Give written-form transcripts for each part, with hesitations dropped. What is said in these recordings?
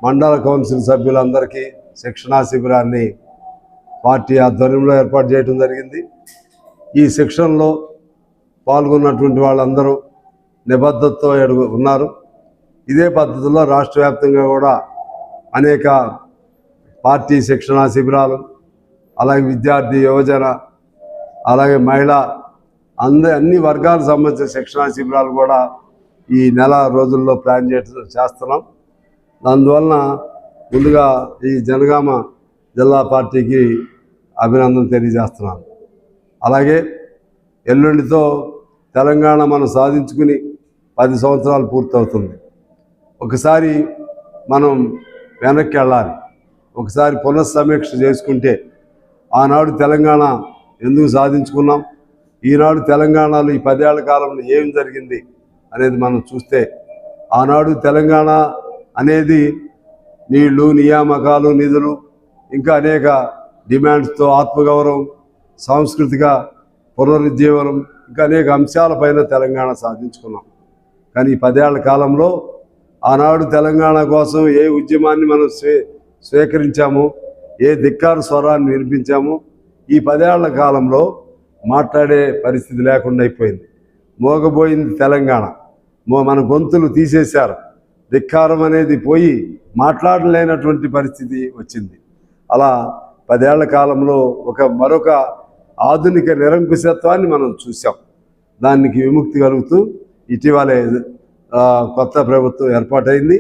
మండల కౌన్సిల్ సభ్యులందరికీ శిక్షణా శిబిరాన్ని పార్టీ ఆధ్వర్యంలో ఏర్పాటు చేయడం జరిగింది. ఈ శిక్షణలో పాల్గొన్నటువంటి వాళ్ళందరూ నిబద్ధతతో ఉన్నారు. ఇదే పద్ధతిలో రాష్ట్ర వ్యాప్తంగా కూడా అనేక పార్టీ శిక్షణా శిబిరాలు, అలాగే విద్యార్థి యువజన, అలాగే మహిళ అన్ని వర్గాలకు సంబంధించిన శిక్షణా శిబిరాలు కూడా ఈ నెల రోజుల్లో ప్లాన్ చేస్తున్నాం. దానివలన ముందుగా ఈ జనగామ జిల్లా పార్టీకి అభినందన తెలియజేస్తున్నాను. అలాగే ఎల్లుండితో తెలంగాణ మనం సాధించుకుని 10 సంవత్సరాలు పూర్తవుతుంది. ఒకసారి మనం వెనక్కి వెళ్ళాలి, ఒకసారి పునఃసమీక్ష చేసుకుంటే ఆనాడు తెలంగాణ ఎందుకు సాధించుకున్నాం, ఈనాడు తెలంగాణలో ఈ 10 ఏళ్ల కాలంలో ఏం జరిగింది అనేది మనం చూస్తే, ఆనాడు తెలంగాణ అనేది నీళ్లు, నియామకాలు, నిధులు, ఇంకా అనేక డిమాండ్స్తో ఆత్మగౌరవం, సాంస్కృతిక పునరుజ్జీవనం, ఇంకా అనేక అంశాలపైన తెలంగాణ సాధించుకున్నాం. కానీ ఈ 10 ఏళ్ల కాలంలో ఆనాడు తెలంగాణ కోసం ఏ ఉద్యమాన్ని మనం స్వీకరించామో, ఏ ధిక్కార స్వరాన్ని వినిపించామో, ఈ 10 ఏళ్ల కాలంలో మాట్లాడే పరిస్థితి లేకుండా అయిపోయింది. మోగబోయింది తెలంగాణ. మన గొంతులు తీసేశారు. ధిక్కారం అనేది పోయి మాట్లాడలేనటువంటి పరిస్థితి వచ్చింది. అలా 10 ఏళ్ల కాలంలో మరొక ఆధునిక నిరంకుశత్వాన్ని మనం చూసాం. దానికి విముక్తి కలుగుతూ ఇటీవలే కొత్త ప్రభుత్వం ఏర్పాటైంది.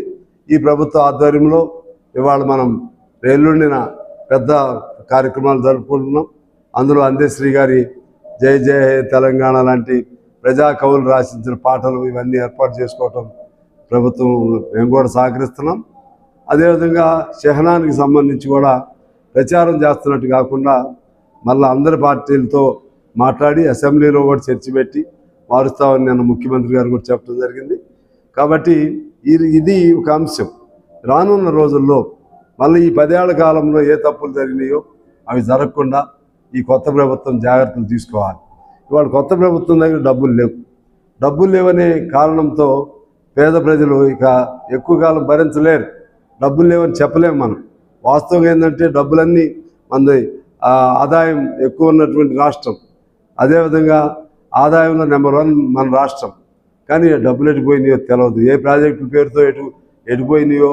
ఈ ప్రభుత్వ ఆధ్వర్యంలో ఇవాళ మనం ఎల్లుండిన పెద్ద కార్యక్రమాలు జరుపుకుంటున్నాం. అందులో అందశ్రీ గారి జై జై హే తెలంగాణ లాంటి ప్రజా కవులు రాసించిన పాటలు ఇవన్నీ ఏర్పాటు చేసుకోవటం ప్రభుత్వం మేము కూడా సహకరిస్తున్నాం. అదేవిధంగా షెహనానికి సంబంధించి కూడా ప్రచారం చేస్తున్నట్టు కాకుండా మళ్ళీ అందరి పార్టీలతో మాట్లాడి అసెంబ్లీలో కూడా చర్చ పెట్టి మారుస్తామని నేను ముఖ్యమంత్రి గారు కూడా చెప్పడం జరిగింది. కాబట్టి ఇది ఒక అంశం. రానున్న రోజుల్లో మళ్ళీ ఈ 10 ఏళ్ల కాలంలో ఏ తప్పులు జరిగినాయో అవి జరగకుండా ఈ కొత్త ప్రభుత్వం జాగ్రత్తలు తీసుకోవాలి. ఇవాళ కొత్త ప్రభుత్వం దగ్గర డబ్బులు లేవనే కారణంతో పేద ప్రజలు ఇక ఎక్కువ కాలం భరించలేరు. డబ్బులు లేవని చెప్పలేము మనం. వాస్తవం ఏంటంటే డబ్బులన్నీ మన ఆదాయం ఎక్కువ ఉన్నటువంటి రాష్ట్రం, అదేవిధంగా ఆదాయంలో నెంబర్ 1 మన రాష్ట్రం. కానీ డబ్బులు ఎటుపోయినాయో తెలియదు. ఏ ప్రాజెక్టుల పేరుతో ఎటుపోయినాయో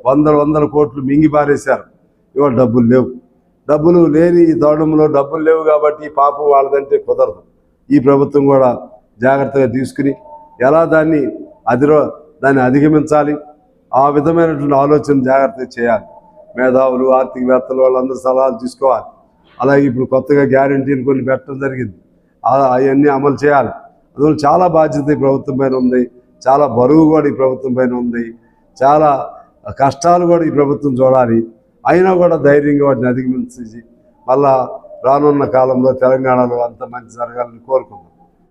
వందల కోట్లు మింగి పారేశారు. ఇవాళ డబ్బులు లేవు. డబ్బులు లేని ఈ దౌడంలో డబ్బులు లేవు కాబట్టి పాపం వాళ్ళదంటే కుదరదు. ఈ ప్రభుత్వం కూడా జాగ్రత్తగా తీసుకుని ఎలా దాన్ని అధిగమించాలి, ఆ విధమైనటువంటి ఆలోచన జాగ్రత్తగా చేయాలి. మేధావులు, ఆర్థికవేత్తలు వాళ్ళందరూ సలహాలు తీసుకోవాలి. అలాగే ఇప్పుడు కొత్తగా గ్యారంటీలు కొన్ని పెట్టడం జరిగింది. అవన్నీ అమలు చేయాలి. అందువల్ల చాలా బాధ్యత ఈ ప్రభుత్వం పైన ఉంది. చాలా బరువు కూడా ఈ ప్రభుత్వం పైన ఉంది. చాలా కష్టాలు కూడా ఈ ప్రభుత్వం చూడాలి. అయినా కూడా ధైర్యంగా వాటిని అధిగమించి మళ్ళా రానున్న కాలంలో తెలంగాణలో అంత మంచి జరగాలని కోరుకుంటున్నాం.